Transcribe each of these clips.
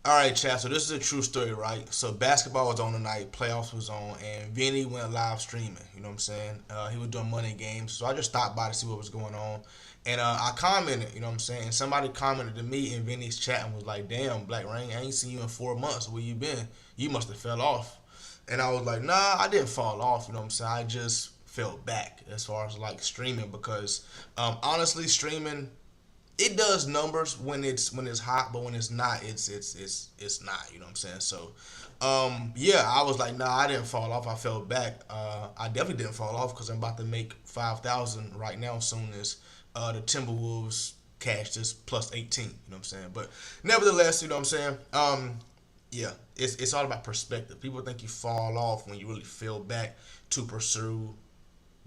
All right, chat. So this is a true story, right? So basketball was on tonight, playoffs was on, and Vinny went live streaming. You know what I'm saying? He was doing money games, so I just stopped by to see what was going on, and I commented. You know what I'm saying? And somebody commented to me in Vinny's chat and was like, "Damn, Blackreign, I ain't seen you in 4 months. Where you been? You must have fell off." And I was like, "Nah, I didn't fall off. You know what I'm saying? I just fell back as far as like streaming because honestly, streaming it does numbers when it's hot, but when it's not, it's not. You know what I'm saying? So, yeah, I was like, nah, I didn't fall off. I fell back. I definitely didn't fall off because I'm about to make 5,000 right now. As soon as the Timberwolves cash this plus 18. You know what I'm saying? But nevertheless, you know what I'm saying? Yeah, it's all about perspective. People think you fall off when you really fell back to pursue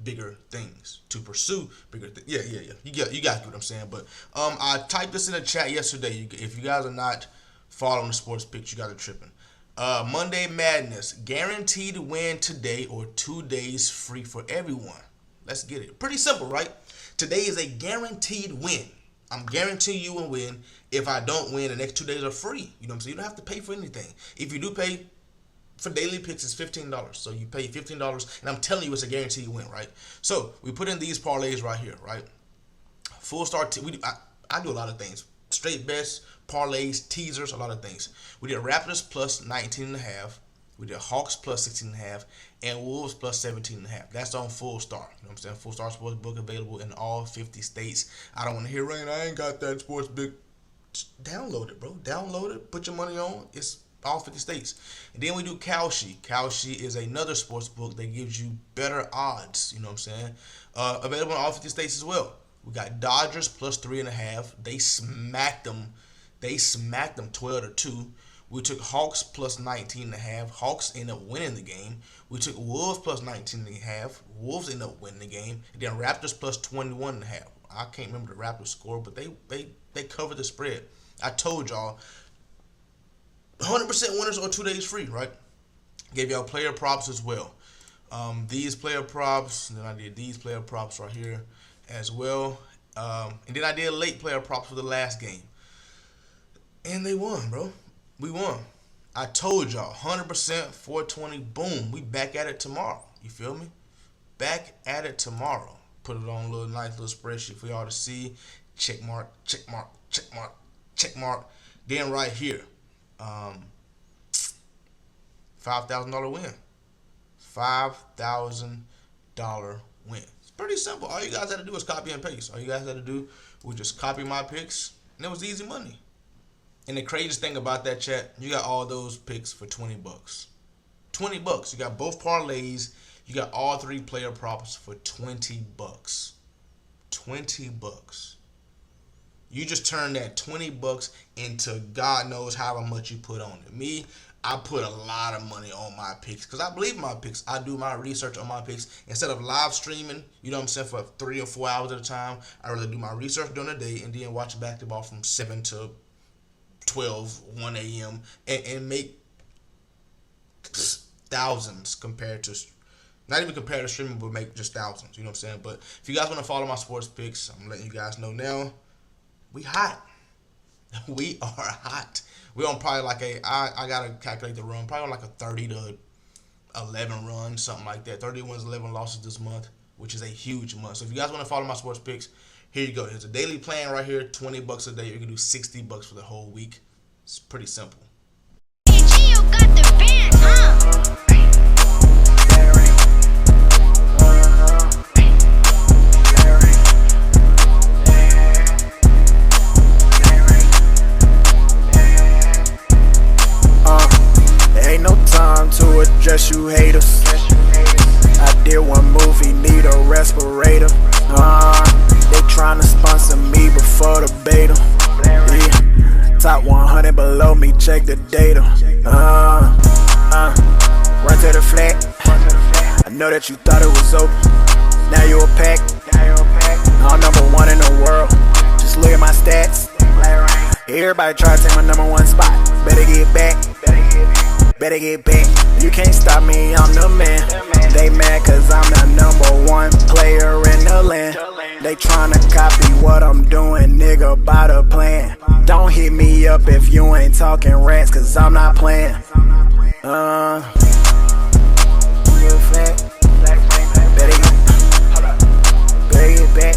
bigger things to pursue bigger things. Yeah. You guys get what I'm saying. But I typed this in the chat yesterday. If you guys are not following the sports picks, you guys are tripping. Monday Madness, guaranteed win today or 2 days free for everyone. Let's get it. Pretty simple, right? Today is a guaranteed win. I'm guaranteeing you will win. If I don't win, the next 2 days are free. You know what I'm saying? You don't have to pay for anything. If you do pay, for daily picks it's $15. So you pay $15 and I'm telling you it's a guaranteed win, right? So we put in these parlays right here, right? Full start I do a lot of things. Straight bets, parlays, teasers, a lot of things. We did Raptors plus 19.5. We did Hawks plus 16.5 and Wolves plus 17.5. That's on Full Star. You know what I'm saying? Full Star sports book available in all 50 states. I don't want to hear rain. I ain't got that sports book. Just download it, bro. Download it. Put your money on. It's all 50 states. And then we do Kalshi. Kalshi is another sports book that gives you better odds. You know what I'm saying? Available in all 50 states as well. We got Dodgers plus 3.5. They smacked them. They smacked them 12-2. We took Hawks plus 19.5. Hawks end up winning the game. We took Wolves plus 19.5. Wolves end up winning the game. And then Raptors plus 21.5. I can't remember the Raptors score, but they covered the spread. I told y'all 100% winners or 2 days free, right? Gave y'all player props as well. These player props, and then I did these player props right here as well. And then I did late player props for the last game. And they won, bro. We won. I told y'all, 100%, 420, boom. We back at it tomorrow. You feel me? Back at it tomorrow. Put it on a little nice little spreadsheet for y'all to see. Check mark, check mark, check mark, check mark. Then right here. $5,000 win. $5,000 win. It's pretty simple. All you guys had to do was copy and paste. All you guys had to do was just copy my picks, and it was easy money. And the craziest thing about that, chat, you got all those picks for $20. $20. You got both parlays. You got all three player props for $20. $20. You just turn that $20 into God knows how much you put on it. Me, I put a lot of money on my picks because I believe in my picks. I do my research on my picks. Instead of live streaming, you know what I'm saying, for 3 or 4 hours at a time, I rather do my research during the day and then watch basketball from 7 to 12, 1 a.m. and make thousands compared to, not even compared to streaming, but make just thousands. You know what I'm saying? But if you guys want to follow my sports picks, I'm letting you guys know now. We hot. We are hot. We're on probably like I gotta calculate the run, probably on like a 30 to 11 run, something like that. 30 wins, 11 losses this month, which is a huge month. So if you guys want to follow my sports picks, here you go. Here's a daily plan right here, $20 a day. You can do $60 for the whole week. It's pretty simple. Address you haters. I did one movie, need a respirator. They tryna sponsor me before the beta. Yeah. Top 100 below me, check the data. Run to the flat. I know that you thought it was open. Now you a pack. I'm #1 in the world. Just look at my stats. Everybody try to take my #1 spot. Better get back. Better get back. You can't stop me, I'm the man. They mad cause I'm the #1 player in the land. They tryna copy what I'm doing, nigga, by the plan. Don't hit me up if you ain't talking rats, cause I'm not playing. Better get back.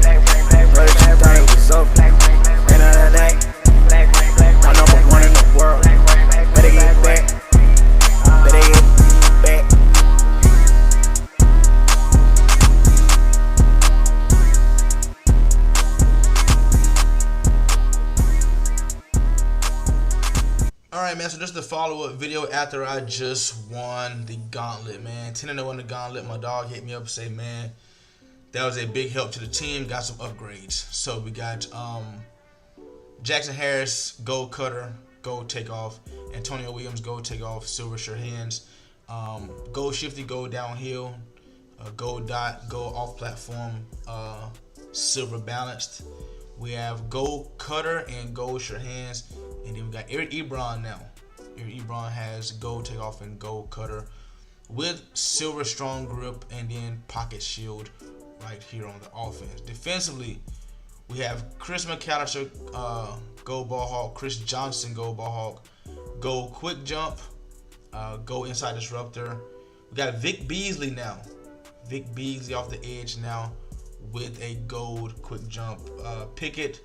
Know that you thought it was over. End of the day, I'm #1 in the world. Better get back. Better get back. Alright, man, so this is the follow-up video after I just won the gauntlet, man. 10-0 in the gauntlet. My dog hit me up and say, man, that was a big help to the team. Got some upgrades. So we got Jackson Harris, gold cutter, gold takeoff. Antonio Williams, gold takeoff, silver sure hands. Gold shifty, gold downhill. Gold dot, gold off platform, silver balanced. We have gold cutter and gold sure hands. And then we got Eric Ebron now. Eric Ebron has gold takeoff and gold cutter with silver strong grip and then pocket shield right here on the offense. Defensively, we have Chris McAllister, gold ball hawk, Chris Johnson, gold ball hawk, gold quick jump, gold inside disruptor. We got Vic Beasley now. Vic Beasley off the edge now with a gold quick jump. Pickett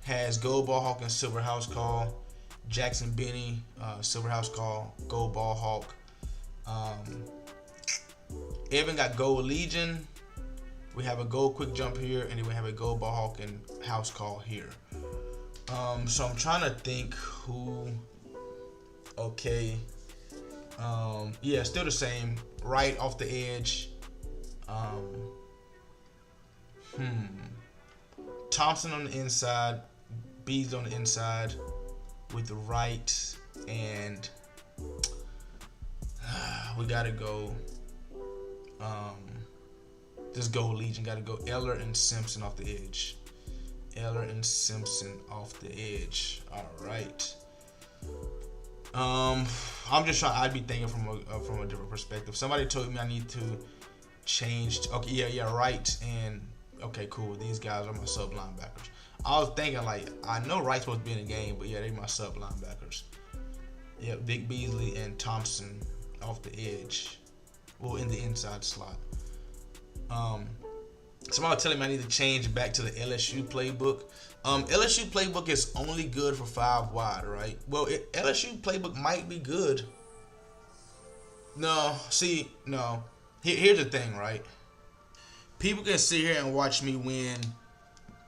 has gold ball hawk and silver house call. Jackson Benny, silver house call, gold ball hawk. Evan got gold legion. We have a gold quick jump here, and then we have a gold ball hawk and house call here. So I'm trying to think who. Okay. Yeah, still the same. Right off the edge. Thompson on the inside, Beasley on the inside with the right, and we gotta go. This gold legion gotta go Eller and Simpson off the edge. Eller and Simpson off the edge. All right. I'm just trying. I'd be thinking from a different perspective. Somebody told me I need to change. Okay, yeah, right and. Okay, cool. These guys are my sub linebackers. I was thinking, like, I know Wright's supposed to be in the game, but yeah, they're my sub linebackers. Yeah, Vic Beasley and Thompson off the edge. Well, in the inside slot. Somebody was telling me I need to change back to the LSU playbook. LSU playbook is only good for 5 wide, right? Well, LSU playbook might be good. No. Here's the thing, right? People can sit here and watch me win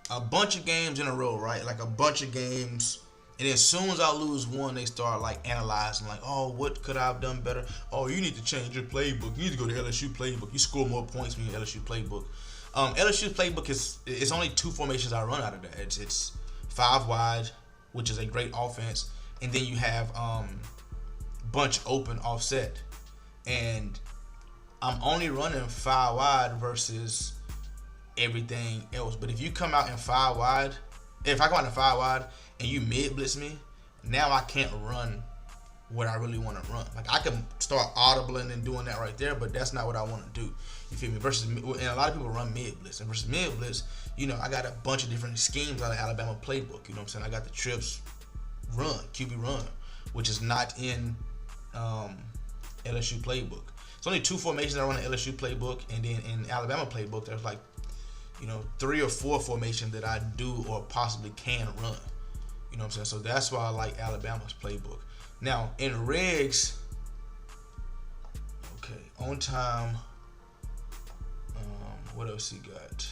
a bunch of games in a row, right? Like a bunch of games. And as soon as I lose one, they start like analyzing, like, oh, what could I have done better? Oh, you need to change your playbook. You need to go to LSU playbook. You score more points when you're LSU playbook. LSU playbook it's only 2 formations I run out of that. It's 5 wide, which is a great offense. And then you have bunch open offset. And I'm only running 5 wide versus everything else. But if you come out in 5 wide, if I come out in 5 wide and you mid blitz me, now I can't run what I really want to run. Like I can start audibling and doing that right there, but that's not what I want to do. You feel me? Versus, and a lot of people run mid blitz, and versus mid blitz, you know, I got a bunch of different schemes out of Alabama playbook. You know what I'm saying? I got the trips run, QB run, which is not in LSU playbook. It's only 2 formations I run in LSU playbook, and then in Alabama playbook, there's like, 3 or 4 formations that I do or possibly can run. You know what I'm saying? So that's why I like Alabama's playbook. Now, in regs, okay, on time, what else he got?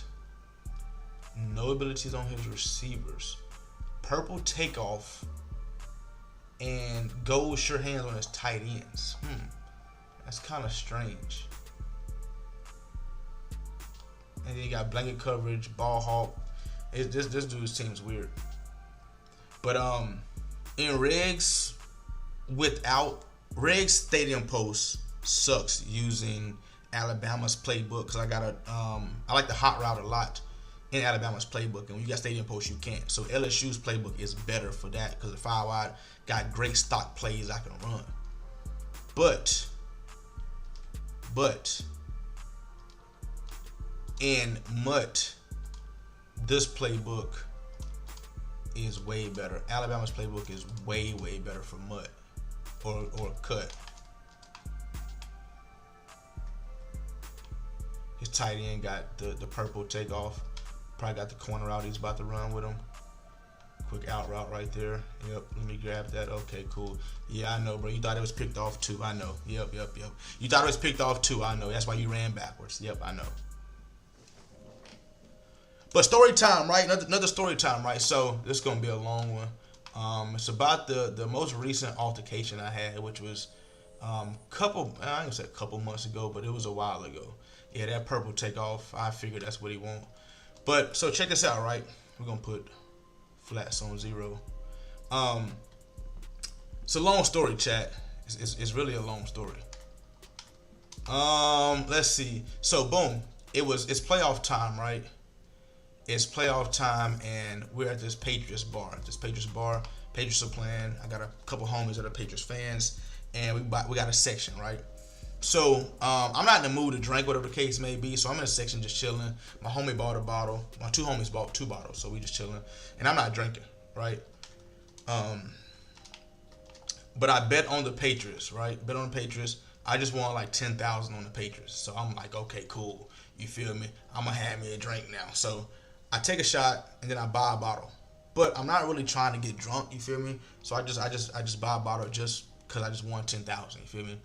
No abilities on his receivers. Purple takeoff and gold sure hands on his tight ends. That's kind of strange. And then you got blanket coverage, ball hawk. This dude's team's weird. But in regs, without regs, stadium post sucks using Alabama's playbook because I like the hot route a lot in Alabama's playbook, and when you got stadium post, you can't. So LSU's playbook is better for that because the 5 wide got great stock plays I can run. But But in MUT, this playbook is way better. Alabama's playbook is way better for MUT or cut. His tight end got the purple takeoff. Probably got the corner route he's about to run with him. Quick out route right there. Yep, let me grab that. Okay, cool. Yeah, I know, bro. You thought it was picked off too. I know. Yep. You thought it was picked off too. I know. That's why you ran backwards. Yep, I know. But story time, right? Another story time, right? So this is gonna be a long one. It's about the most recent altercation I had, which was I ain't say a couple months ago, but it was a while ago. Yeah, that purple takeoff. I figured that's what he want. But so check this out, right? We're gonna put flats on 0. It's a long story, chat. It's really a long story. Let's see. So boom, it's playoff time, right? It's playoff time, and we're at this Patriots bar. Patriots are playing. I got a couple homies that are Patriots fans, and we got a section, right? So I'm not in the mood to drink, whatever the case may be. So I'm in a section just chilling. My homie bought a bottle. My two homies bought 2 bottles. So we just chilling, and I'm not drinking, right? But I bet on the Patriots, right? Bet on the Patriots. I just won like 10,000 on the Patriots. So I'm like, okay, cool. You feel me? I'm gonna have me a drink now. So I take a shot and then I buy a bottle. But I'm not really trying to get drunk. You feel me? So I just buy a bottle just because I just won 10,000. You feel me?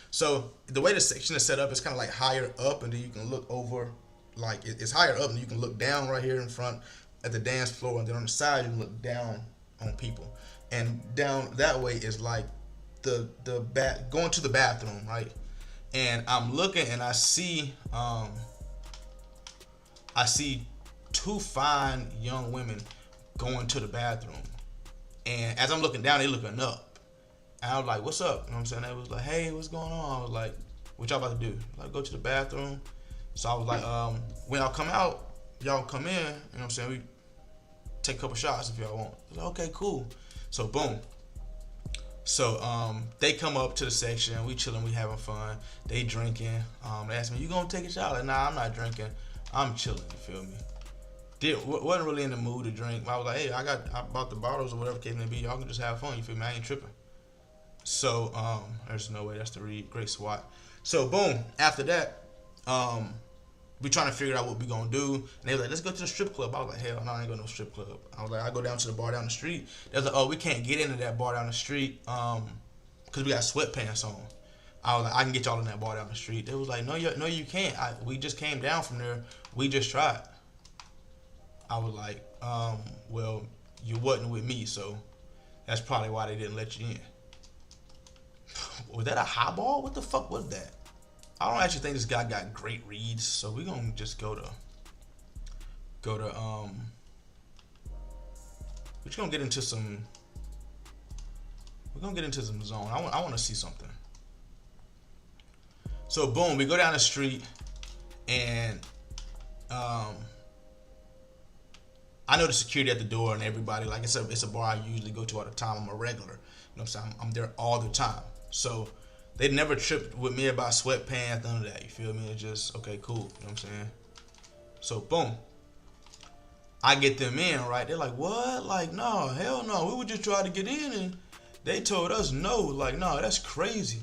So the way the section is set up, it's kind of like higher up, and then you can look over, like it's higher up, and you can look down right here in front at the dance floor, and then on the side you can look down on people, and down that way is like the going to the bathroom, right? And I'm looking, and I see 2 fine young women going to the bathroom, and as I'm looking down, they looking up. And I was like, what's up? You know what I'm saying? They was like, hey, what's going on? I was like, what y'all about to do? Like, go to the bathroom. So I was like, when y'all come out, y'all come in, you know what I'm saying? We take a couple shots if y'all want. I was like, okay, cool. So boom. So they come up to the section, we chilling, we having fun. They drinking. They asked me, you gonna take a shot? Like, nah, I'm not drinking. I'm chilling, you feel me? Wasn't really in the mood to drink. But I was like, hey, I bought the bottles or whatever case may be. Y'all can just have fun, you feel me? I ain't tripping. So there's no way. That's the read. Great SWAT. So boom. After that, we trying to figure out what we gonna do. And they was like, let's go to the strip club. I was like, hell no, I ain't going to no strip club. I was like, I go down to the bar down the street. They was like, oh, we can't get into that bar down the street because we got sweatpants on. I was like, I can get y'all in that bar down the street. They was like, no, you can't. We just came down from there. We just tried. I was like, well, you wasn't with me, so that's probably why they didn't let you in. Was that a high ball? What the fuck was that? I don't actually think this guy got great reads, so we're gonna just go to we're just gonna get into some zone. I want to see something. So boom, we go down the street, and I know the security at the door and everybody. Like it's a bar I usually go to all the time. I'm a regular. You know what I'm saying? I'm there all the time. So they never tripped with me about sweatpants, none of that. You feel me? It's just, okay, cool. You know what I'm saying? So, boom. I get them in, right? They're like, what? Like, no, hell no. We would just try to get in, and they told us no. Like, no, that's crazy.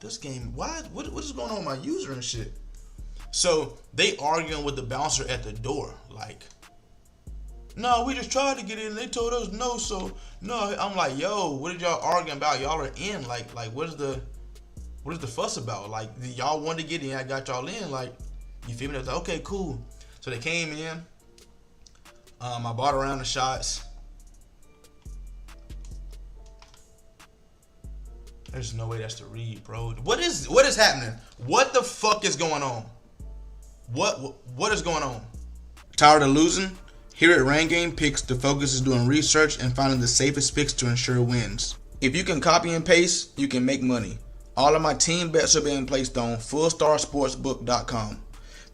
This game, why? What is going on with my user and shit? So, they arguing with the bouncer at the door. Like, no, we just tried to get in. They told us no, so no. I'm like, yo, what did y'all arguing about? Y'all are in. Like, what is the fuss about? Like, y'all wanted to get in. I got y'all in. Like, you feel me? I was like, okay, cool. So they came in. I bought a round of shots. There's no way that's the read, bro. What is happening? What the fuck is going on? What is going on? Tired of losing? Here at PrizePicks, the focus is doing research and finding the safest picks to ensure wins. If you can copy and paste, you can make money. All of my team bets are being placed on fullstarsportsbook.com.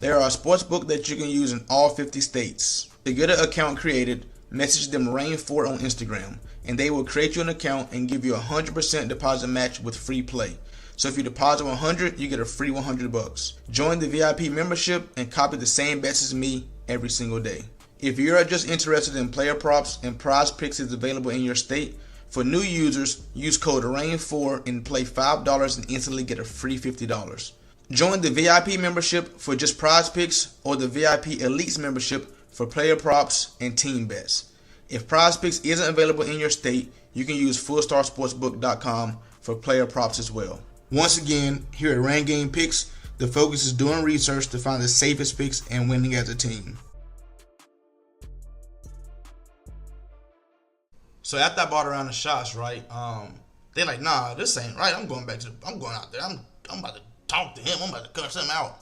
They are a sportsbook that you can use in all 50 states. To get an account created, message them Rain4 on Instagram, and they will create you an account and give you a 100% deposit match with free play. So if you deposit 100, you get a free 100 bucks. Join the VIP membership and copy the same bets as me every single day. If you're just interested in player props and PrizePicks is available in your state, for new users, use code RAIN4 and play $5 and instantly get a free $50. Join the VIP membership for just PrizePicks or the VIP Elites membership for player props and team bets. If PrizePicks isn't available in your state, you can use fullstarsportsbook.com for player props as well. Once again, here at Rain Game Picks, the focus is doing research to find the safest picks and winning as a team. So after I bought around the shots, right? They're like, nah, this ain't right. I'm going out there. I'm about to talk to him. I'm about to cut something out.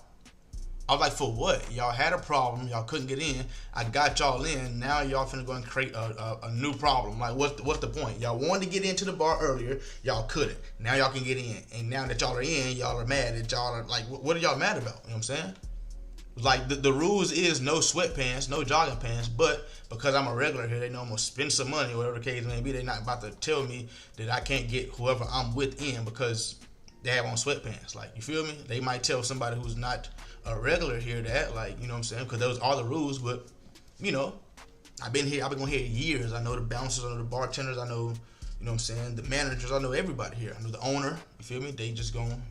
I was like, for what? Y'all had a problem. Y'all couldn't get in. I got y'all in. Now y'all finna go and create a new problem. Like, what's the point? Y'all wanted to get into the bar earlier. Y'all couldn't. Now y'all can get in. And now that y'all are in, y'all are mad that y'all are like, what are y'all mad about? You know what I'm saying? Like, the rules is no sweatpants, no jogging pants, but because I'm a regular here, they know I'm going to spend some money, whatever the case may be. They're not about to tell me that I can't get whoever I'm with in because they have on sweatpants. Like, you feel me? They might tell somebody who's not a regular here that, like, you know what I'm saying? Because those are the rules, but, you know, I've been going here years. I know the bouncers, I know the bartenders, I know, you know what I'm saying, the managers, I know everybody here. I know the owner, you feel me? They just they're going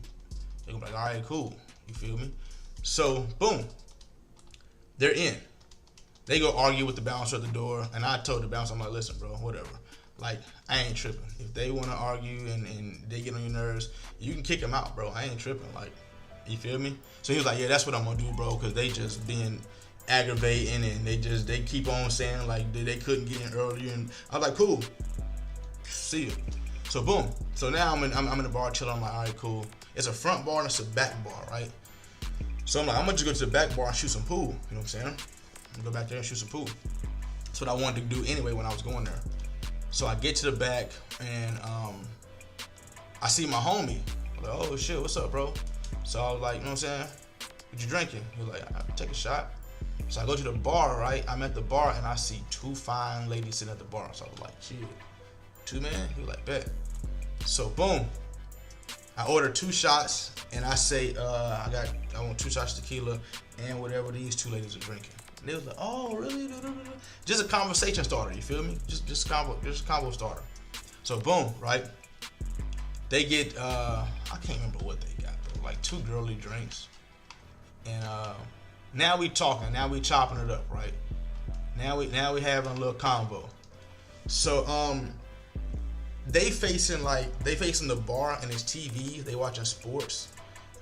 to be like, all right, cool, you feel me? So, boom, they're in. They go argue with the bouncer at the door, and I told the bouncer, I'm like, listen, bro, whatever. Like, I ain't tripping. If they want to argue and they get on your nerves, you can kick them out, bro. I ain't tripping. Like, you feel me? So he was like, yeah, that's what I'm going to do, bro, because they just being aggravating, and they keep on saying, like, they couldn't get in earlier. And I was like, cool. See you. So, boom. So now I'm in the bar chilling. I'm like, all right, cool. It's a front bar and it's a back bar, right? So I'm like, I'm going to just go to the back bar and shoot some pool. You know what I'm saying? I'm go back there and shoot some pool. That's what I wanted to do anyway when I was going there. So I get to the back and I see my homie. I'm like, oh shit, what's up, bro? So I was like, you know what I'm saying? What you drinking? He was like, I'll take a shot. So I go to the bar, right? I'm at the bar and I see two fine ladies sitting at the bar. So I was like, shit, two man? He was like, bet. So boom. I order 2 shots and I say, I want 2 shots of tequila and whatever these 2 ladies are drinking. And they was like, oh, really? Just a conversation starter, you feel me? Just a convo starter. So boom, right? They get, I can't remember what they got, though. Like 2 girly drinks. And now we talking, now we chopping it up, right? Now we having a little convo. So they facing the bar and it's TV. They watching sports,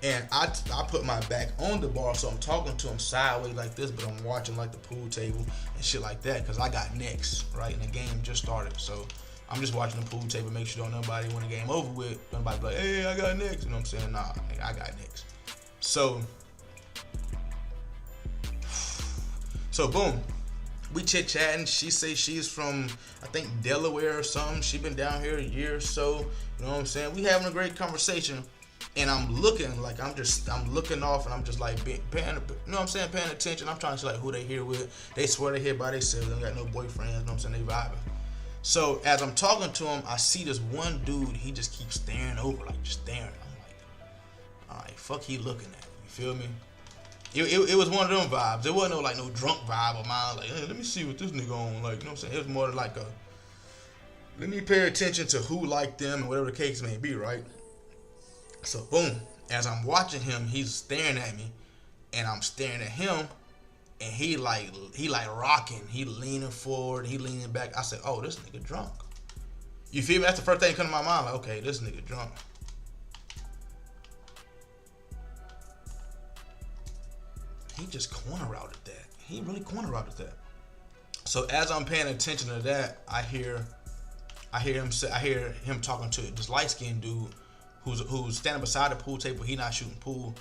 and I put my back on the bar, so I'm talking to them sideways like this, but I'm watching like the pool table and shit like that because I got next, right? And the game just started, so I'm just watching the pool table, make sure don't nobody when the game over with, nobody be like, hey, I got next. You know what I'm saying? Nah, I got next. So boom. We chit-chatting. She say she's from, I think, Delaware or something. She been down here a year or so. You know what I'm saying? We having a great conversation. And I'm looking, like, I'm looking off, and I'm just, like, paying, you know what I'm saying, paying attention. I'm trying to see, like, who they here with. They swear they here by themselves. They don't got no boyfriends. You know what I'm saying? They vibing. So, as I'm talking to him, I see this one dude. He just keeps staring over, like, just staring. I'm like, all right, fuck he looking at. You feel me? It was one of them vibes. It wasn't no drunk vibe of mine. Like, hey, let me see what this nigga on. Like, you know what I'm saying? It was more like a, let me pay attention to who liked them and whatever the case may be, right? So, boom. As I'm watching him, he's staring at me, and I'm staring at him, and he like rocking. He leaning forward. He leaning back. I said, oh, this nigga drunk. You feel me? That's the first thing that come to my mind. Like, okay, this nigga drunk. He just corner routed that. He really corner routed that. So as I'm paying attention to that, I hear him talking to this light skinned dude who's standing beside the pool table. He not shooting pool,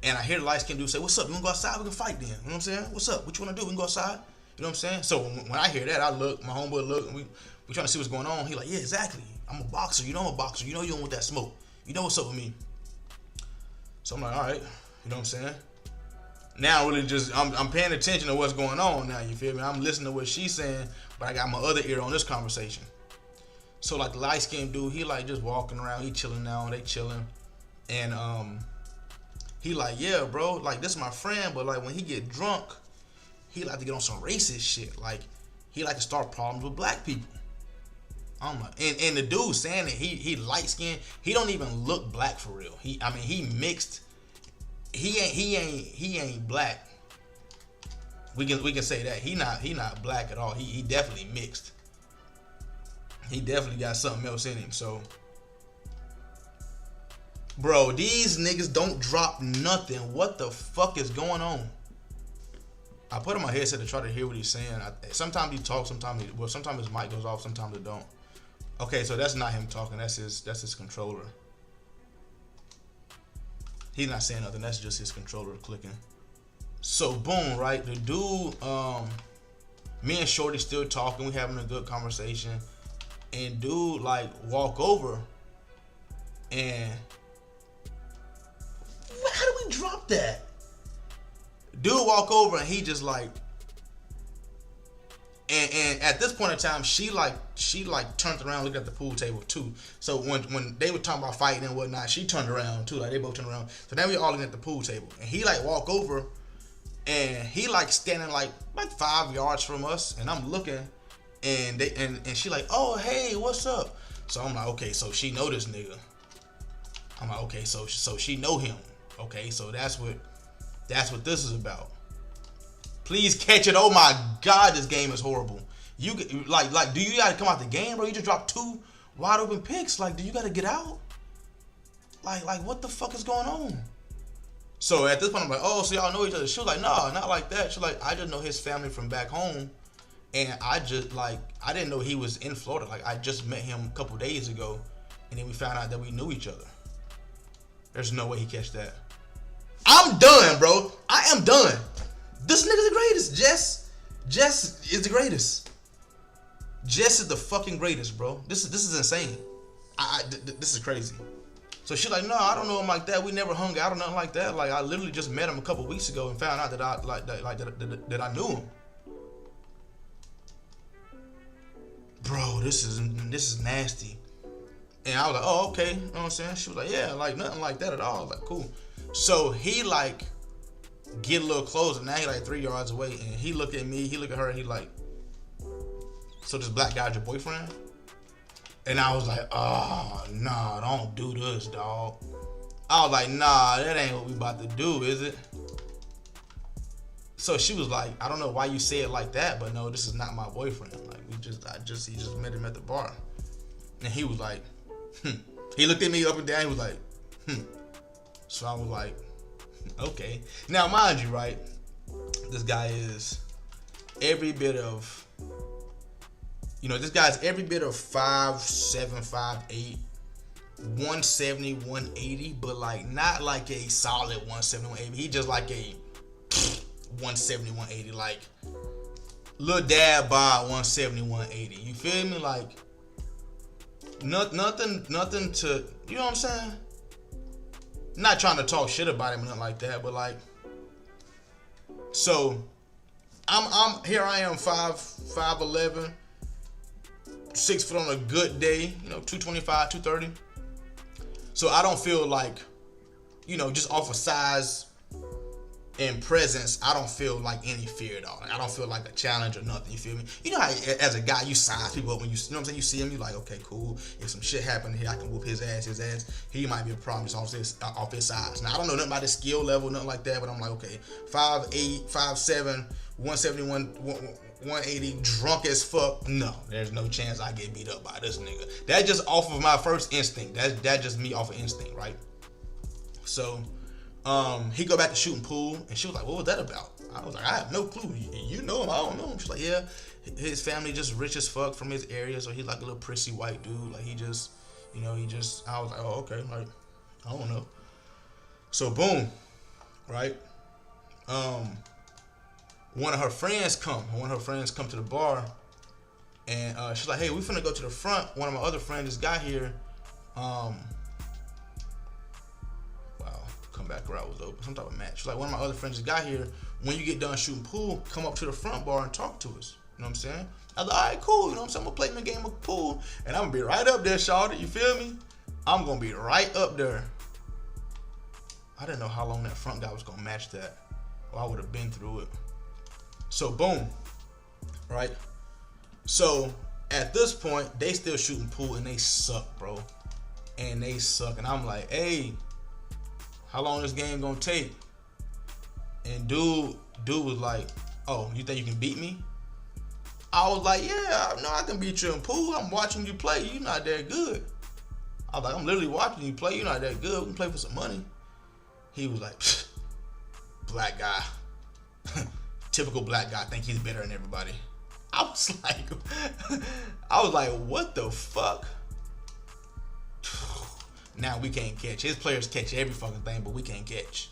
and I hear the light skinned dude say, "What's up? You wanna go outside? We can fight then." You know what I'm saying? What's up? What you wanna do? We can go outside. You know what I'm saying? So when I hear that, I look. My homeboy look, and we trying to see what's going on. He like, yeah, exactly. I'm a boxer. You know I'm a boxer. You know you don't want that smoke. You know what's up with me. So I'm like, all right. You know what I'm saying? Now really just I'm paying attention to what's going on now, you feel me? I'm listening to what she's saying, but I got my other ear on this conversation. So like the light skinned dude, he like just walking around, he chilling now, they chilling. And he like, yeah, bro, like this is my friend, but like when he get drunk, he like to get on some racist shit. Like he like to start problems with black people. I'm like, and the dude saying that he light skinned, he don't even look black for real. He mixed. He ain't black. We can say that he not black at all. He definitely mixed. He definitely got something else in him. So, bro, these niggas don't drop nothing. What the fuck is going on? I put on my headset to try to hear what he's saying. Sometimes he talks, sometimes his mic goes off, sometimes it don't. Okay, so that's not him talking. That's his controller. He's not saying nothing. That's just his controller clicking. So boom, right? The dude, me and Shorty still talking. We having a good conversation, and dude like walk over, and how do we drop that? Dude walk over and he just like, and at this point in time, she turned around, looked at the pool table too. So when they were talking about fighting and whatnot, she turned around too. Like they both turned around. So now we all looking at the pool table, and he like walk over, and he like standing like 5 yards from us, and I'm looking, and she like, oh hey, what's up? So I'm like, okay, so she know this nigga. I'm like, okay, so she know him. Okay, so that's what this is about. Please catch it. Oh my God, this game is horrible. You like, do you gotta come out the game, bro? You just dropped 2 wide open picks. Like, do you gotta get out? Like, what the fuck is going on? So at this point, I'm like, oh, so y'all know each other. She was like, no, not like that. She was like, I just know his family from back home, and I didn't know he was in Florida. Like, I just met him a couple days ago, and then we found out that we knew each other. There's no way he catch that. I'm done, bro. I am done. This nigga's the greatest. Jess is the greatest. Jess is the fucking greatest, bro. This is insane. This is crazy. So she's like, no, I don't know him like that. We never hung out or nothing like that. Like I literally just met him a couple weeks ago and found out that I knew him. Bro, this is nasty. And I was like, oh, okay. You know what I'm saying? She was like, yeah, like nothing like that at all. I was like, cool. So he like get a little closer. Now he like 3 yards away, and he look at me, he look at her, and he like, so this black guy's your boyfriend? And I was like, oh, nah, don't do this, dog. I was like, nah, that ain't what we about to do, is it? So she was like, I don't know why you say it like that, but no, this is not my boyfriend. Like he just met him at the bar. And he was like, He looked at me up and down, he was like, So I was like, okay. Now, mind you, right, this guy is every bit of, this guy's every bit of 5'7", 5'8", 170, 180, but like not like a solid 170, 180. He just like a 170, 180, like little dad bod 170, 180. You feel me? Like nothing to, you know what I'm saying? Not trying to talk shit about him or nothing like that, but like, so I'm here. I am 5'11", 6 foot on a good day, 225, 230. So I don't feel like, just off of size and presence, I don't feel like any fear at all. Like, I don't feel like a challenge or nothing. You feel me? You know how as a guy you size people up when you know what I'm saying. You see him, you like, okay, cool. If some shit happened here, I can whoop his ass. He might be a problem just off his size. Now I don't know nothing about his skill level, nothing like that. But I'm like, okay, 5'8", 5'7", 171, 180, drunk as fuck. No, there's no chance I get beat up by this nigga. That's just off of my first instinct. That's just me off of instinct, right? So. He go back to shooting pool, and she was like, what was that about? I was like, I have no clue. You know him, I don't know him. She's like, yeah, his family just rich as fuck from his area, so he's like a little prissy white dude. Like he just, I was like, oh, okay, like, I don't know. So boom, right? One of her friends come to the bar, and she's like, hey, we finna go to the front. One of my other friends just got here. Come back where I was open, some type of match. Like one of my other friends just got here. When you get done shooting pool, come up to the front bar and talk to us. You know what I'm saying? I was like, all right, cool. You know what I'm saying? I'm gonna play my game of pool, and I'm gonna be right up there, shawty. You feel me? I'm gonna be right up there. I didn't know how long that front guy was gonna match that, or I would have been through it. So boom, right? So at this point, they still shooting pool and they suck, bro. And they suck. And I'm like, hey, how long this game gonna take? And dude was like, oh, you think you can beat me? I was like, yeah, no, I can beat you in pool. I'm watching you play. You're not that good. I was like, I'm literally watching you play. You're not that good. We can play for some money. He was like, black guy. Typical black guy think he's better than everybody. I was like, what the fuck? Now we can't catch. His players catch every fucking thing, but we can't catch.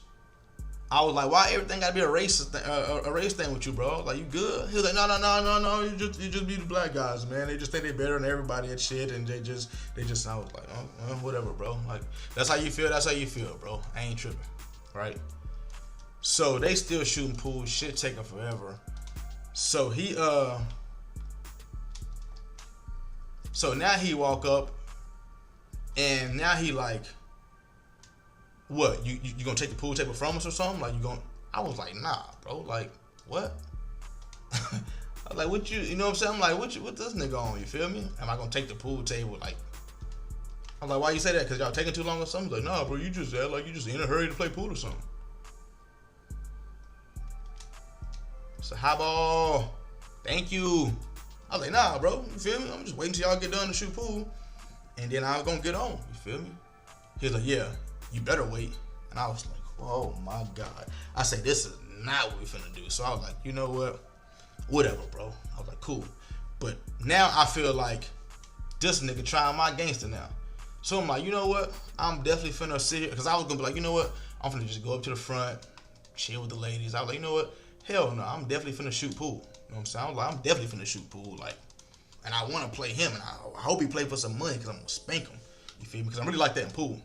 I was like, why everything gotta be a race thing with you, bro? Like, you good? He was like, no. You just be the black guys, man. They just think they're better than everybody and shit, and they just. I was like, oh, well, whatever, bro. Like, that's how you feel. That's how you feel, bro. I ain't tripping, right? So they still shooting pool. Shit taking forever. So he So now he walk up, and now he like, what? You gonna take the pool table from us or something? Like, you gonna? I was like, nah, bro. Like, what? I was like, what you know what I'm saying? I'm like, what this nigga on? You feel me? Am I gonna take the pool table? Like, I'm like, why you say that? Cause y'all taking too long or something? He's like, nah, bro. You just like you just in a hurry to play pool or something. So high ball. Thank you. I was like, nah, bro. You feel me? I'm just waiting till y'all get done to shoot pool, and then I was gonna get on. You feel me? He was like, yeah. You better wait. And I was like, oh my God. I said, this is not what we finna do. So I was like, you know what? Whatever, bro. I was like, cool. But now I feel like this nigga trying my gangster now. So I'm like, you know what? I'm definitely finna sit here. Because I was gonna be like, you know what? I'm finna just go up to the front, chill with the ladies. I was like, you know what? Hell no. I'm definitely finna shoot pool. You know what I'm saying? I was like, I'm definitely finna shoot pool. Like, and I wanna play him. And I hope he play for some money because I'm gonna spank him. You feel me? Because I really like that in pool.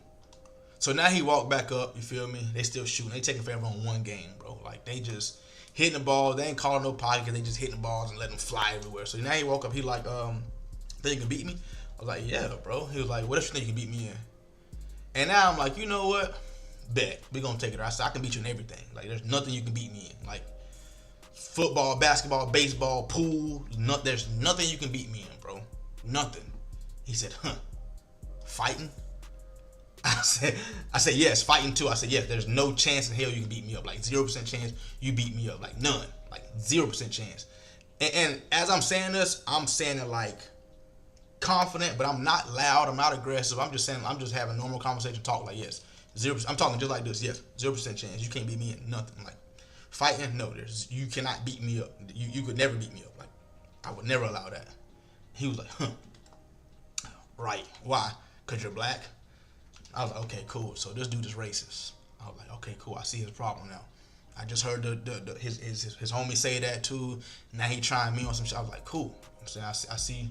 So now he walked back up, you feel me? They still shooting. They taking forever on one game, bro. Like, they just hitting the ball. They ain't calling no pocket. They just hitting the balls and letting them fly everywhere. So now he woke up. He like, think you can beat me? I was like, yeah, bro. He was like, what else you think you can beat me in? And now I'm like, you know what? Bet. We gonna take it. I said, I can beat you in everything. Like, there's nothing you can beat me in. Like, football, basketball, baseball, pool. There's nothing you can beat me in, bro. Nothing. He said, fighting? I said, yes, fighting too. I said, yes, there's no chance in hell you can beat me up. Like, 0% chance you beat me up. Like, none. Like, 0% chance. And as I'm saying this, I'm saying it like confident, but I'm not loud. I'm not aggressive. I'm just saying, I'm just having normal conversation talk like, yes, 0%. I'm talking just like this. Yes, 0% chance. You can't beat me in nothing. Like, fighting, no, you cannot beat me up. You could never beat me up. Like, I would never allow that. He was like, right. Why? Because you're black? I was like, okay, cool. So this dude is racist. I was like, okay, cool. I see his problem now. I just heard his homie say that too. Now he trying me on some shit. I was like, cool. I'm saying, I see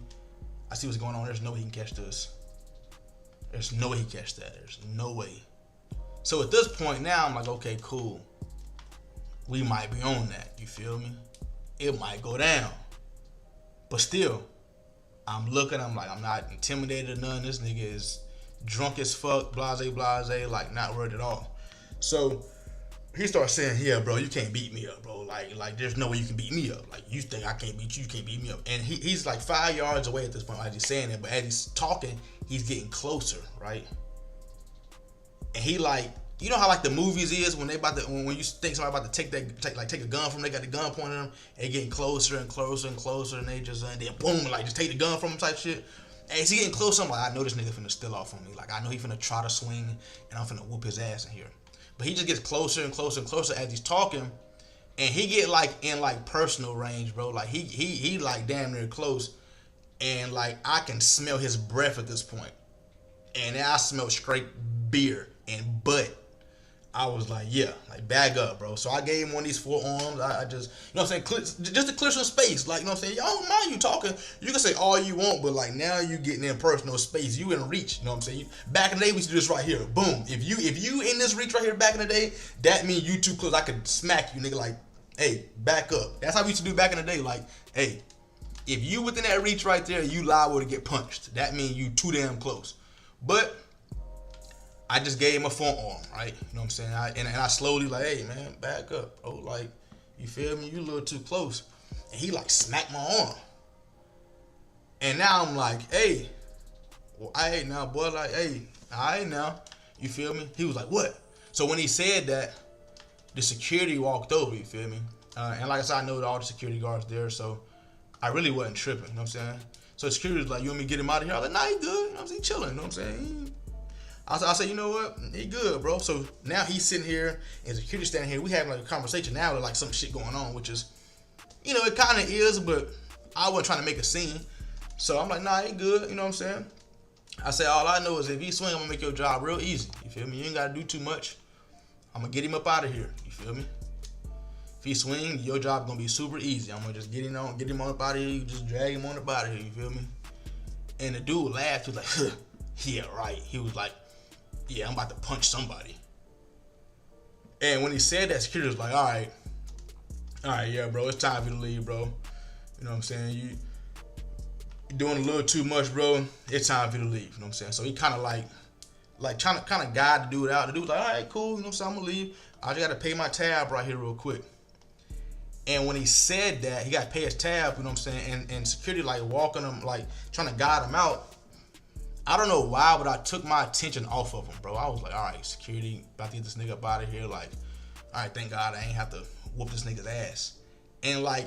what's going on. There's no way he can catch this. There's no way he can catch that. There's no way. So at this point now, I'm like, okay, cool. We might be on that. You feel me? It might go down. But still, I'm looking. I'm like, I'm not intimidated or none. This nigga is drunk as fuck, blase, like not worried at all. So he starts saying, yeah, bro, you can't beat me up, bro. Like there's no way you can beat me up. Like, you think I can't beat you, you can't beat me up. And he's like 5 yards away at this point as he's saying it, but as he's talking, he's getting closer, right? And he like, you know how like the movies is when they when you think somebody about to take a gun from them, they got the gun pointing at them, and getting closer and closer and closer, and they just and then boom, like just take the gun from them type shit. As he getting close, I'm like, I know this nigga finna steal off on me. Like, I know he finna try to swing, and I'm finna whoop his ass in here. But he just gets closer and closer and closer as he's talking, and he get like in like personal range, bro. Like he like damn near close, and like I can smell his breath at this point, and then I smell straight beer and butt. I was like, yeah, like bag up, bro. So I gave him one of these forearms. I just, you know what I'm saying, just to clear some space. Like, you know what I'm saying, y'all don't mind you talking. You can say all you want, but like now you getting in personal space. You in reach, you know what I'm saying? Back in the day, we used to do this right here. Boom. If you in this reach right here back in the day, that means you too close. I could smack you, nigga, like, hey, back up. That's how we used to do back in the day. Like, hey, if you within that reach right there, you liable to get punched. That means you too damn close. But I just gave him a forearm, right? You know what I'm saying? And I slowly like, hey man, back up, bro. Like, you feel me? You a little too close. And he like smacked my arm. And now I'm like, hey, well, I ain't now, boy. Like, hey, I ain't now. You feel me? He was like, what? So when he said that, the security walked over. You feel me? And like I said, I know all the security guards there, so I really wasn't tripping. You know what I'm saying? So security was like, you want me to get him out of here? I was like, nah, he good. You know what I'm saying? He chilling. You know what I'm saying? I said, you know what? He good, bro. So now he's sitting here and security standing here. We having like a conversation now with like some shit going on, which is, you know, it kind of is, but I wasn't trying to make a scene. So I'm like, nah, he good. You know what I'm saying? I said, all I know is if he swing, I'm gonna make your job real easy. You feel me? You ain't gotta do too much. I'm gonna get him up out of here. You feel me? If he swing, your job gonna be super easy. I'm gonna just get him on up out of here. You just drag him on up out of here. You feel me? And the dude laughed. He was like, huh, yeah, right. He was like, yeah, I'm about to punch somebody. And when he said that, security was like, all right, yeah, bro, it's time for you to leave, bro. You know what I'm saying? You're doing a little too much, bro. It's time for you to leave. You know what I'm saying? So he kind of like trying to guide the dude out. The dude was like, all right, cool. You know what I'm saying? I'm gonna leave. I just gotta pay my tab right here real quick. And when he said that, he got to pay his tab. You know what I'm saying? And security like walking him, like trying to guide him out. I don't know why, but I took my attention off of him, bro. I was like, all right, security, about to get this nigga up out of here. Like, all right, thank God I ain't have to whoop this nigga's ass. And like,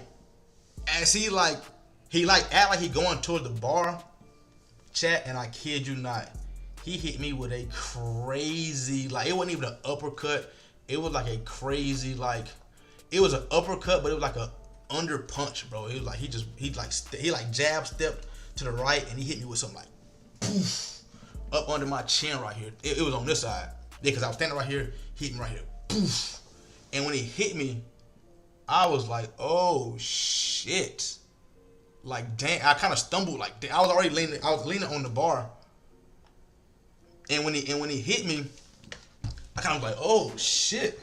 as he act like he going toward the bar, chat, and I kid you not, he hit me with a crazy, like, it wasn't even an uppercut. It was like a crazy, like, it was an uppercut, but it was like a under punch, bro. It was like, he jab stepped to the right, and he hit me with something like, poof, up under my chin right here. It was on this side. Yeah, because I was standing right here, he hit me right here. Poof. And when he hit me, I was like, oh shit. Like, damn, I kind of stumbled. Like, I was leaning on the bar. And when he hit me, I kind of was like, oh shit.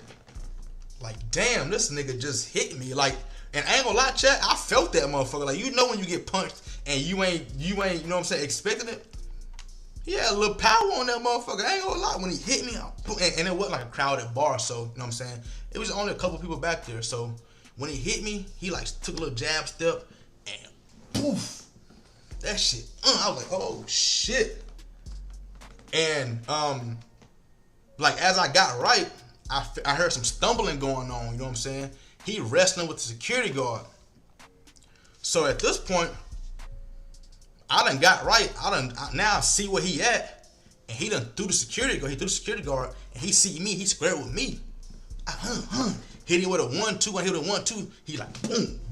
Like, damn, this nigga just hit me. Like, and I ain't gonna lie, chat, I felt that motherfucker. Like, you know when you get punched and you ain't, you know what I'm saying, expecting it? He had a little power on that motherfucker. I ain't gonna lie. When he hit me, and it wasn't like a crowded bar, so, you know what I'm saying? It was only a couple people back there. So when he hit me, he like took a little jab step and poof. That shit. I was like, oh shit. And like as I got right, I heard some stumbling going on, you know what I'm saying? He wrestling with the security guard. So at this point, I done got right. Now I see where he at. And he done threw the security guard. He threw the security guard. And he see me. He squared with me. Hit him with a 1-2. I hit with a 1-2. He like,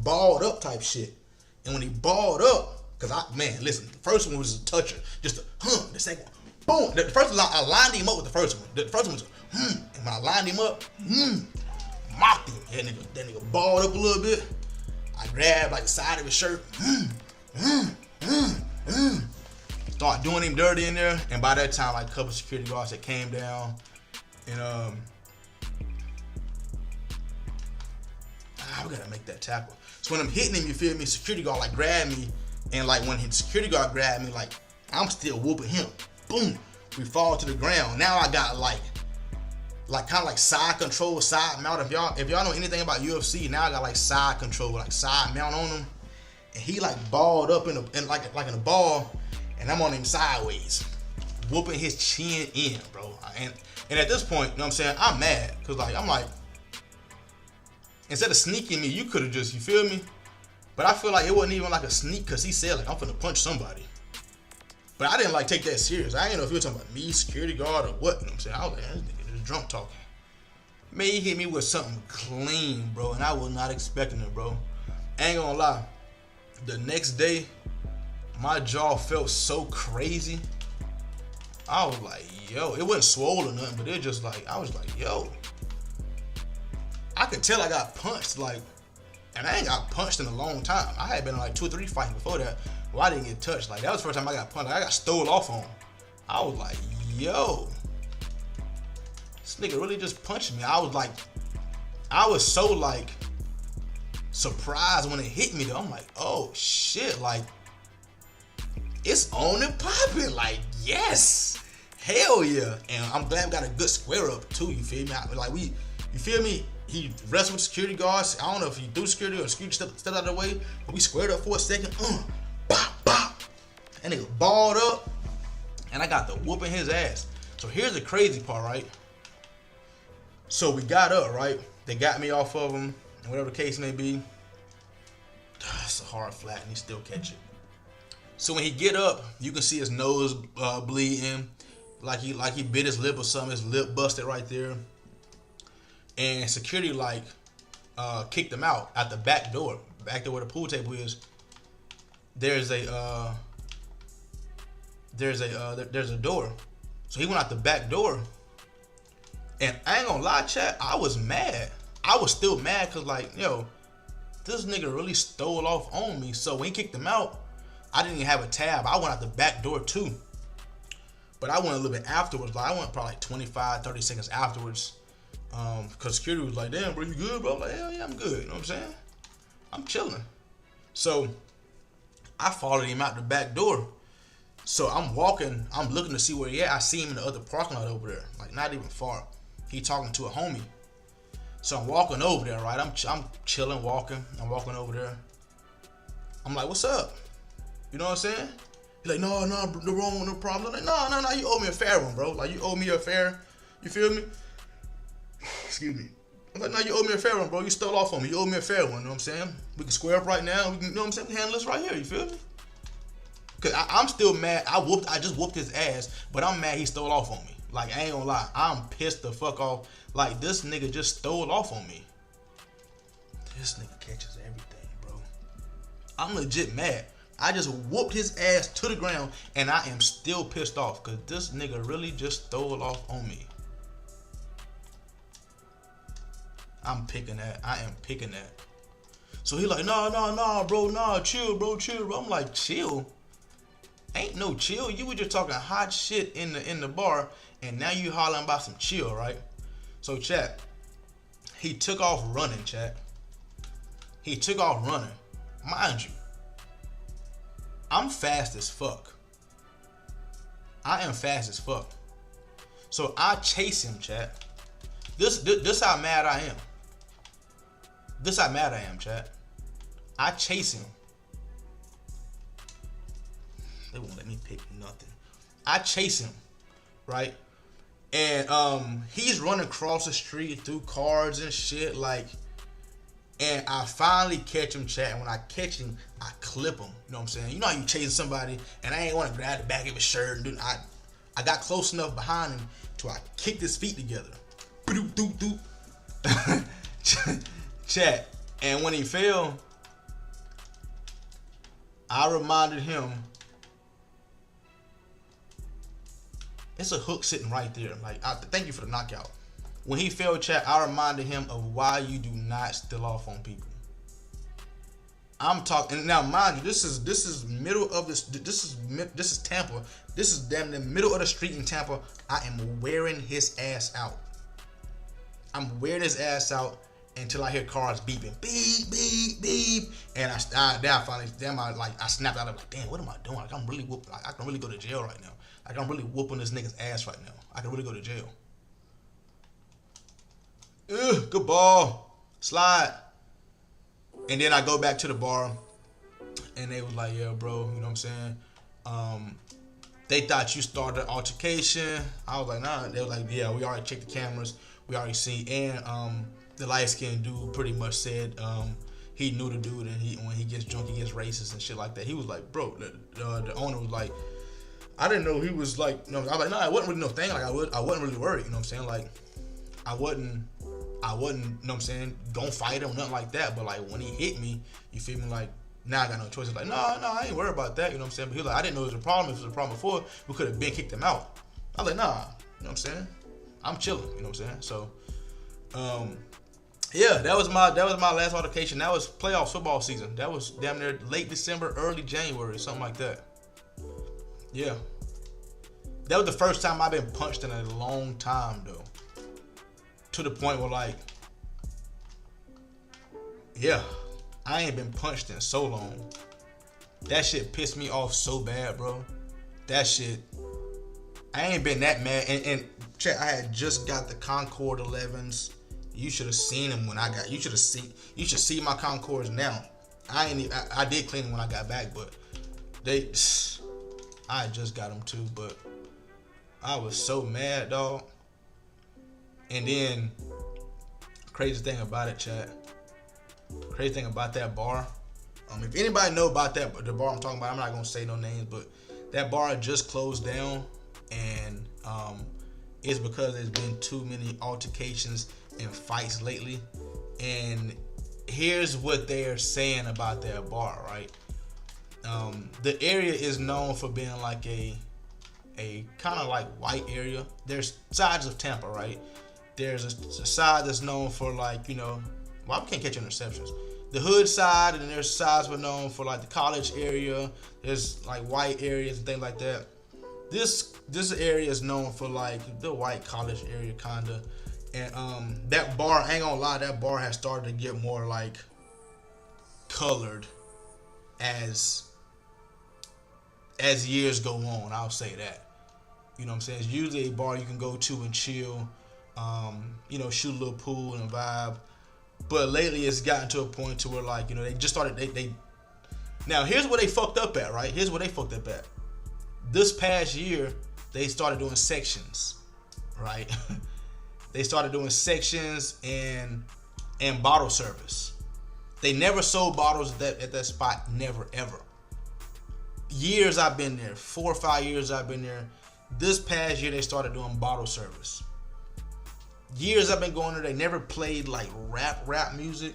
balled up type shit. And when he balled up, listen, the first one was a toucher. Just a, the second one, boom. The first one, I lined him up with the first one. The first one was, and when I lined him up, mocked him. That nigga balled up a little bit. I grabbed like the side of his shirt. Start doing him dirty in there, and by that time, like a couple security guards that came down, and we gotta make that tackle. So when I'm hitting him, you feel me? Security guard like grabbed me, and like when his security guard grabbed me, like I'm still whooping him. Boom, we fall to the ground. Now I got like kind of like side control, side mount. If y'all know anything about UFC, now I got like side control, like side mount on him. And he like balled up in a ball, and I'm on him sideways, whooping his chin in, bro. And at this point, you know what I'm saying, I'm mad, cause like I'm like, instead of sneaking me, you could have just, you feel me? But I feel like it wasn't even like a sneak, cause he said like I'm finna punch somebody. But I didn't like take that serious. I didn't know if he was talking about me, security guard, or what. You know what I'm saying? I was like, this nigga just drunk talking. Man, he hit me with something clean, bro, and I was not expecting it, bro. I ain't gonna lie. The next day, my jaw felt so crazy. I was like, yo, it wasn't swollen or nothing, but it just like, I was like, yo. I could tell I got punched, like, and I ain't got punched in a long time. I had been in like 2 or 3 fights before that where I didn't get touched. Like, that was the first time I got punched. Like, I got stole off on. I was like, yo. This nigga really just punched me. I was so like, surprised when it hit me though. I'm like, oh shit, like it's on and popping. Like, yes, Hell yeah. And I'm glad we got a good square up too, you feel me? You feel me? He wrestled with security guards. I don't know if he threw security or security stepped out of the way, but we squared up for a second. Bop, bop. And nigga balled up, and I got the whooping his ass. So here's the crazy part, right? So we got up, right? They got me off of him, and whatever the case may be. It's a hard flat, and he still catch it. So when he get up, you can see his nose bleeding, like he bit his lip or something. His lip busted right there. And security kicked him out at the back door where the pool table is. There's a door, so he went out the back door. And I ain't gonna lie, chat, I was mad. I was still mad because this nigga really stole off on me. So when he kicked him out, I didn't even have a tab. I went out the back door too. But I went a little bit afterwards. I went probably 25, 30 seconds afterwards. Because security was like, damn, bro, you good, bro? I'm like, hell yeah, I'm good. You know what I'm saying? I'm chilling. So I followed him out the back door. So I'm walking, I'm looking to see where he at. I see him in the other parking lot over there, like not even far. He talking to a homie. So I'm walking over there, right? I'm chilling, walking. I'm walking over there. I'm like, what's up? You know what I'm saying? He's like, no, no problem. I'm like, no, you owe me a fair one, bro. Like, you owe me a fair, you feel me? Excuse me. I'm like, no, you owe me a fair one, bro. You stole off on me. You owe me a fair one, you know what I'm saying? We can square up right now. We can, you know what I'm saying? We can handle this right here, you feel me? Cause I'm still mad. I just whooped his ass, but I'm mad he stole off on me. Like, I ain't gonna lie. I'm pissed the fuck off. Like, this nigga just stole off on me. This nigga catches everything, bro. I'm legit mad. I just whooped his ass to the ground, and I am still pissed off because this nigga really just stole off on me. I'm picking that. I am picking that. So he like, no, bro, chill, bro. I'm like, chill? Ain't no chill. You were just talking hot shit in the bar, and now you hollering about some chill, right? So chat, he took off running, chat. He took off running. Mind you, I'm fast as fuck. I am fast as fuck. So I chase him, chat. This how mad I am. This how mad I am, chat. I chase him. They won't let me pick nothing. I chase him, right? And he's running across the street through cars and shit, like, and I finally catch him, chat. And when I catch him, I clip him. You know what I'm saying? You know how you chasing somebody, and I ain't want to grab the back of his shirt and do. I got close enough behind him to I kicked his feet together. Chat. And when he fell, I reminded him, it's a hook sitting right there. Like, thank you for the knockout. When he fell, chat, I reminded him of why you do not steal off on people. I'm talking, and now mind you, this is middle of this is Tampa. This is damn the middle of the street in Tampa. I am wearing his ass out. I'm wearing his ass out until I hear cars beeping, beep, beep, beep, and I snapped out of like, damn, what am I doing? Like, I'm really whooping. Like, I can really go to jail right now. Like, I'm really whooping this nigga's ass right now. I can really go to jail. Ugh, good ball, slide. And then I go back to the bar, and they was like, yeah, bro, you know what I'm saying? They thought you started an altercation. I was like, nah. They were like, yeah, we already checked the cameras. We already see. And the light-skinned dude pretty much said he knew the dude, and when he gets drunk, he gets racist and shit like that. He was like, bro, the owner was like, I didn't know he was like, you know, I was like, nah, it wasn't really no thing. Like, I wasn't really worried, you know what I'm saying? Like, I wasn't, you know what I'm saying, don't fight him, nothing like that. But like, when he hit me, you feel me, like, now I got no choice. It's like, no, I ain't worried about that, you know what I'm saying? But he was like, I didn't know it was a problem. If it was a problem before, we could have been kicked him out. I was like, nah, you know what I'm saying? I'm chilling, you know what I'm saying? So, yeah, that was my last altercation. That was playoff football season. That was damn near late December, early January, something like that. Yeah. That was the first time I've been punched in a long time, though. To the point where, like, yeah, I ain't been punched in so long. That shit pissed me off so bad, bro. That shit I ain't been that mad. And check, I had just got the Concord 11s. You should have seen them when I got. You should see my Concords now. I did clean them when I got back, but I just got them too. But I was so mad, dog. And then crazy thing about it, chat. Crazy thing about that bar. If anybody know about the bar I'm talking about, I'm not gonna say no names, but that bar just closed down, and it's because there's been too many altercations and fights lately. And here's what they're saying about that bar, right? The area is known for being like a kind of like white area. There's sides of Tampa, right? There's a side that's known for like, we can't catch interceptions. The hood side, and then there's sides were known for like the college area. There's like white areas and things like that. This area is known for like the white college area kinda. And that bar, I ain't gonna lie, that bar has started to get more like colored as years go on. I'll say that. You know what I'm saying? It's usually a bar you can go to and chill, shoot a little pool and vibe. But lately it's gotten to a point to where like, they just started, now here's where they fucked up at, right? Here's where they fucked up at. This past year, they started doing sections, right? They started doing sections and bottle service. They never sold bottles at that spot, never, ever. Years I've been there, 4 or 5 years I've been there. This past year, they started doing bottle service. Years I've been going there, they never played like rap music.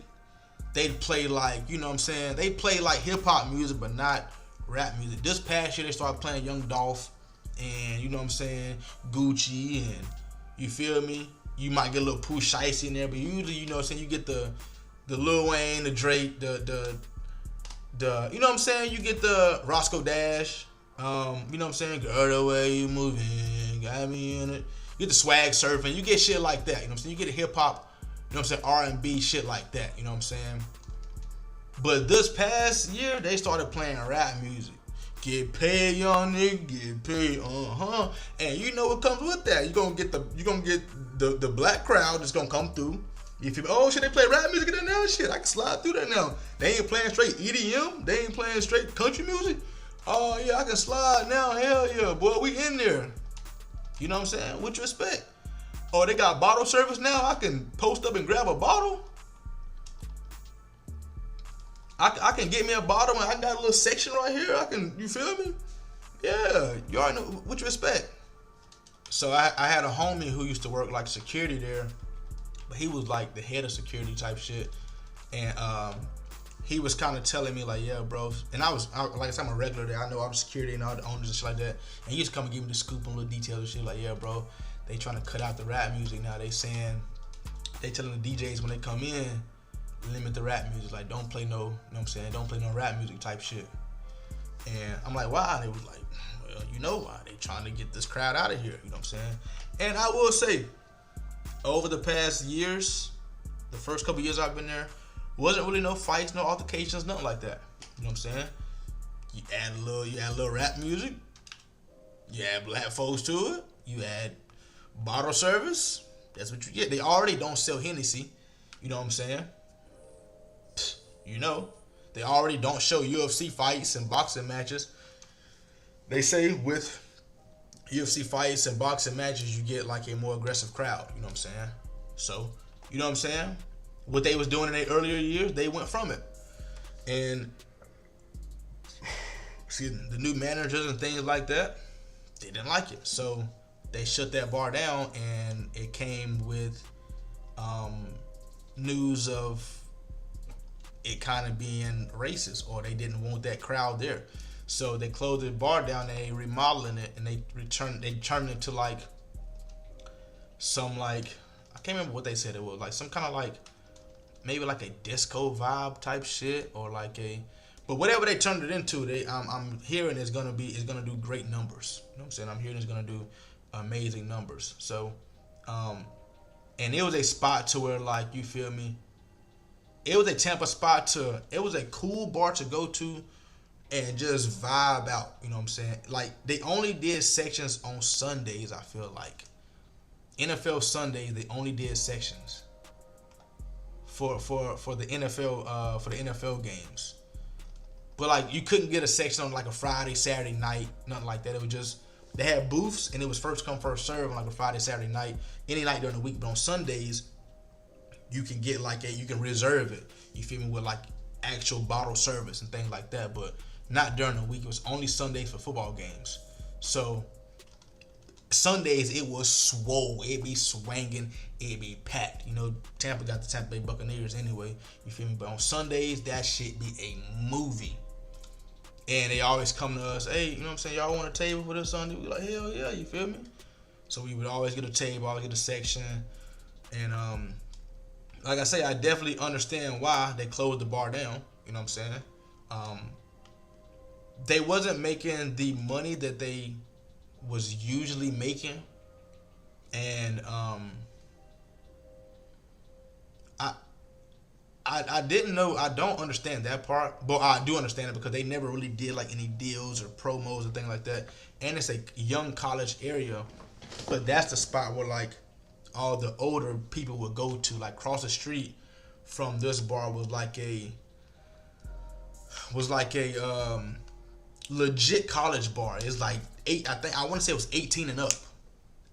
They'd play like, they play like hip hop music, but not rap music. This past year, they started playing Young Dolph and, Gucci, and you feel me? You might get a little Pooh Shiesty in there, but usually, you get the Lil Wayne, the Drake, the you get the Roscoe Dash, Girl, the way you moving, got me in it. You get the swag surfing, you get shit like that, You get a hip hop, R&B shit like that, But this past year, they started playing rap music. Get paid, young nigga, get paid, And you know what comes with that? You're gonna get the black crowd that's gonna come through. If you shit, they play rap music in there now, shit, I can slide through that now. They ain't playing straight EDM, they ain't playing straight country music. Oh yeah, I can slide now, hell yeah, boy, we in there. You know what I'm saying? With respect. Oh, they got bottle service now. I can post up and grab a bottle. I can get me a bottle, and I got a little section right here. You feel me? Yeah, you already know. With respect. So I had a homie who used to work like security there, but he was like the head of security type shit, and he was kind of telling me like, yeah, bro. And like I said, I'm a regular there. I know I'm security and all the owners and shit like that. And he used to come and give me the scoop on little details and shit like, yeah, bro. They trying to cut out the rap music now. They telling the DJs when they come in, limit the rap music. Like, don't play no, don't play no rap music type shit. And I'm like, why? They was like, well, you know why. They trying to get this crowd out of here. You know what I'm saying? And I will say, over the past years, the first couple years I've been there, wasn't really no fights, no altercations, nothing like that. You know what I'm saying? You add a little rap music. You add black folks to it. You add bottle service. That's what you get. They already don't sell Hennessy. You know what I'm saying? They already don't show UFC fights and boxing matches. They say with UFC fights and boxing matches, you get like a more aggressive crowd. You know what I'm saying? So, you know what I'm saying? What they was doing in their earlier years, they went from it. And the new managers and things like that, they didn't like it. So they shut that bar down, and it came with news of it kind of being racist, or they didn't want that crowd there. So they closed the bar down, they remodeling it, and they turned it to like some like, I can't remember what they said it was, like some kind of like, maybe like a disco vibe type shit, or like but whatever they turned it into, I'm hearing it's gonna do great numbers. You know what I'm saying? I'm hearing it's gonna do amazing numbers. So, and it was a spot to where, like, you feel me? It was a Tampa spot it was a cool bar to go to, and just vibe out. You know what I'm saying? Like they only did sections on Sundays. I feel like NFL Sundays they only did sections for the NFL games. But like you couldn't get a section on like a Friday, Saturday night, nothing like that. It was just they had booths and it was first come first serve on like a Friday, Saturday night, any night during the week. But on Sundays, you can get you can reserve it. You feel me, with like actual bottle service and things like that. But not during the week. It was only Sundays for football games. So Sundays it was swole. It'd be swanging. It'd be packed. You know, Tampa got the Tampa Bay Buccaneers anyway. You feel me? But on Sundays, that shit be a movie. And they always come to us, hey, you know what I'm saying? Y'all want a table for this Sunday? We like, hell yeah, you feel me? So we would always get a table, always get a section. And like I say, I definitely understand why they closed the bar down. You know what I'm saying? They wasn't making the money that they was usually making. And I didn't know. I don't understand that part, but I do understand it because they never really did like any deals or promos or things like that. And it's a young college area, but that's the spot where like all the older people would go to. Like across the street from this bar was like a legit college bar. It's like I want to say it was 18 and up.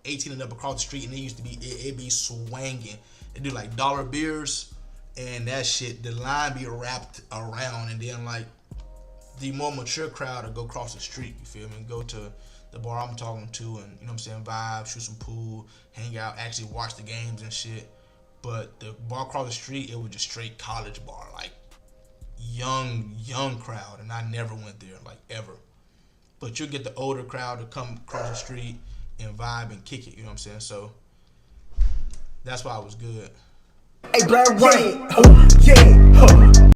18 and up across the street, and it used to be it be swanging. They do like dollar beers. And that shit, the line be wrapped around, and then like the more mature crowd will go across the street, you feel me? Go to the bar I'm talking to, and you know what I'm saying, vibe, shoot some pool, hang out, actually watch the games and shit. But the bar across the street, it was just straight college bar, like young crowd, and I never went there, like ever. But you get the older crowd to come across the street and vibe and kick it, you know what I'm saying? So that's why it was good. Hey, Blackreign, yeah,